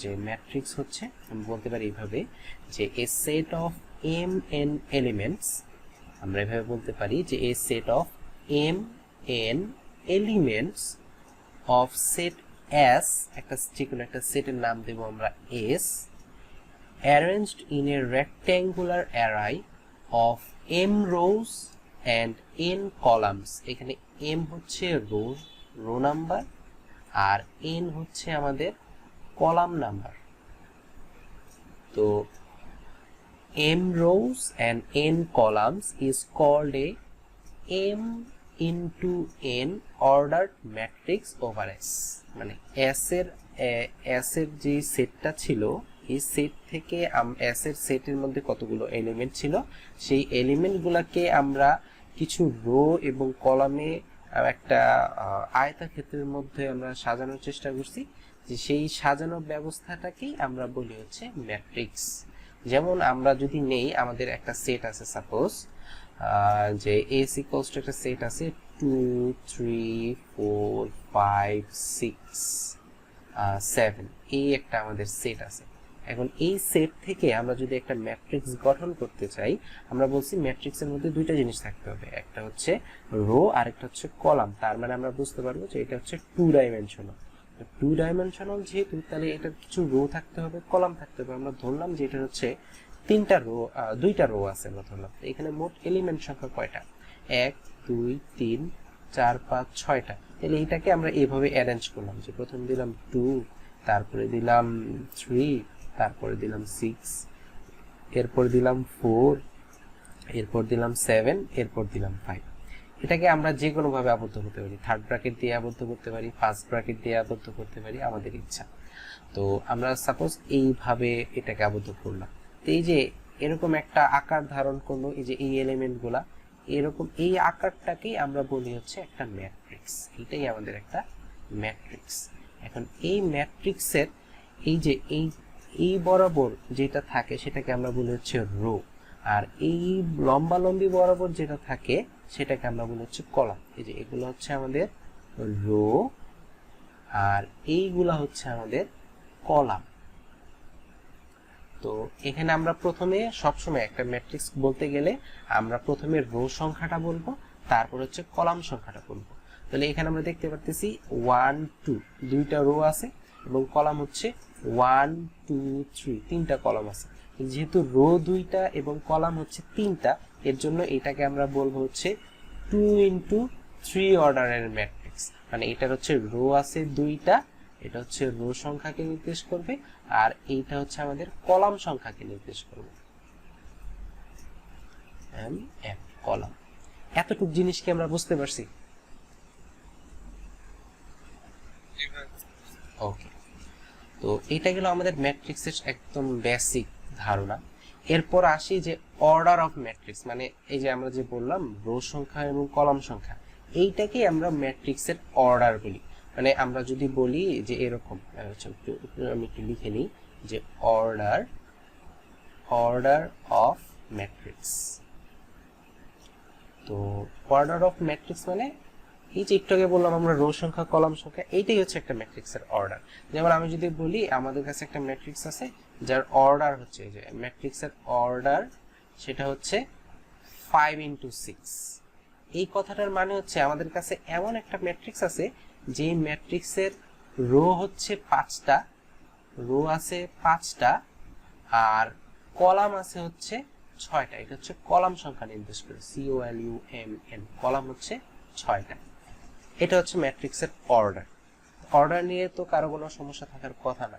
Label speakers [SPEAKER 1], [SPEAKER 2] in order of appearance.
[SPEAKER 1] যে ম্যাট্রিক্স হচ্ছে আমি বলতে পারি এইভাবে যে a set of M N elements, আমরা এভাবে বলতে পারি যে a set of M N elements of set S, একটা যেকোনো একটা সেটের নাম দেব আমরা S, arranged in a rectangular array of m rows and n columns। এখানে m হচ্ছে রো নাম্বার আর n হচ্ছে আমাদের কলাম নাম্বার। তো m rows and n columns is called a m into n ordered matrix over S। মানে S এর যে সেটটা ছিল, এই সেট থেকে S এর সেটের মধ্যে কতগুলো এলিমেন্ট ছিল, সেই এলিমেন্টগুলোকে আমরা কিছু রো এবং কলামে একটা আয়তক্ষেত্রের মধ্যে আমরা সাজানোর চেষ্টা করছি, যে সেই সাজানোর ব্যবস্থাটাকেই আমরা বলি হচ্ছে ম্যাট্রিক্স। যেমন আমরা যদি নেই আমাদের একটা সেট আছে, সাপোজ যে এস ইকুয়ালস টু একটা সেট আছে 2 3 4 5 6 7, এই একটা আমাদের সেট আছে। এখন এই সেট থেকে আমরা যদি একটা ম্যাট্রিক্স গঠন করতে চাই, আমরা বলছি ম্যাট্রিক্সের মধ্যে দুইটা জিনিস থাকতে হবে, একটা হচ্ছে রো আর একটা হচ্ছে কলাম। তার মানে আমরা বুঝতে পারবো যে এটা হচ্ছে 2 ডাইমেনশনাল। 2 ডাইমেনশনাল যেহেতু, তাহলে এটার কিছু রো থাকতে হবে, কলাম থাকতে হবে। আমরা ধরলাম যে এটা হচ্ছে দুইটা রো আছে, আমরা ধরলাম। এখানে মোট এলিমেন্ট সংখ্যা কয়টা? 1 2 3 4 5 6টা। তাহলে এটাকে আমরা এইভাবে অ্যারেঞ্জ করলাম যে প্রথম দিলাম 2, তারপরে দিলাম 3, তারপরে দিলাম 6, এরপর দিলাম 4, এরপর দিলাম 7, এরপর দিলাম 5। এটাকে আমরা যে কোনো ভাবে আবদ্ধ করতে পারি, থার্ড ব্র্যাকেট দিয়ে আবদ্ধ করতে পারি, ফার্স্ট ব্র্যাকেট দিয়ে আবদ্ধ করতে পারি, আমাদের ইচ্ছা। তো আমরা সাপোজ এইভাবে এটাকে আবদ্ধ করলাম। তো এই যে এরকম একটা আকার ধারণ করলো, এই যে এই এলিমেন্টগুলা এরকম, এই আকারটাকেই আমরা বলি হচ্ছে একটা ম্যাট্রিক্স। এটাই আমাদের একটা ম্যাট্রিক্স। এখন এই ম্যাট্রিক্সের এই যে এই বরাবর যেটা থাকে সেটাকে আমরা বলি হচ্ছে রো, আর এই লম্বালম্বি বরাবর যেটা থাকে সেটাকে আমরা বলি হচ্ছে কলাম। এই যে এগুলো হচ্ছে আমাদের রো আর এইগুলা হচ্ছে আমাদের কলাম। তো এখানে আমরা প্রথমে সবসময় একটা ম্যাট্রিক্স বলতে গেলে আমরা প্রথমে রো সংখ্যাটা বলবো, তারপর হচ্ছে কলাম সংখ্যাটা বলবো। তাহলে এখানে আমরা দেখতে পাচ্ছি 1 2, দুইটা রো আছে, এবং কলাম হচ্ছে 1 2 3, তিনটা কলাম আছে। যেহেতু রো দুইটা এবং কলাম হচ্ছে তিনটা, এর জন্য এটাকে আমরা বলবো হচ্ছে 2 into 3 অর্ডারের ম্যাট্রিক্স। মানে এটার হচ্ছে রো আছে দুইটা, এটা হচ্ছে রো সংখ্যাকে নির্দেশ করবে, আর এইটা হচ্ছে আমাদের কলাম সংখ্যাকে নির্দেশ করবে। কলাম। এতটুকু জিনিস কি আমরা বুঝতে পারছি? ওকে, তো এটা গেল আমাদের ম্যাট্রিক্সের একদম বেসিক ধারণা। এরপর আসি যে অর্ডার অফ ম্যাট্রিক্স, মানে এই যে আমরা যে বললাম রো সংখ্যা এবং কলাম সংখ্যা, এইটাকেই আমরা ম্যাট্রিক্সের অর্ডার বলি। মানে আমরা যদি বলি যে এরকম, আমি একটু লিখে নিই যে অর্ডার অফ ম্যাট্রিক্স। তো অর্ডার অফ ম্যাট্রিক্স মানে এই যে একটু আগে বললাম আমরা রো সংখ্যা কলাম সংখ্যা, এইটাই হচ্ছে একটা ম্যাট্রিক্সের অর্ডার। যেমন আমি যদি বলি আমাদের কাছে একটা ম্যাট্রিক্স আছে যার অর্ডার হচ্ছে, এই যে ম্যাট্রিক্সের অর্ডার সেটা হচ্ছে 5 into 6। এই কথাটার মানে হচ্ছে আমাদের কাছে এমন একটা ম্যাট্রিক্স আছে যে ম্যাট্রিক্সের রো হচ্ছে 5টা, রো আছে 5টা, আর কলাম আছে হচ্ছে 6টা। এটা হচ্ছে কলাম সংখ্যা নির্দেশ করে, COLUMN, কলাম হচ্ছে 6টা। এটা হচ্ছে ম্যাট্রিক্সের অর্ডার। অর্ডার নিয়ে তো কারো কোনো সমস্যা থাকার কথা না।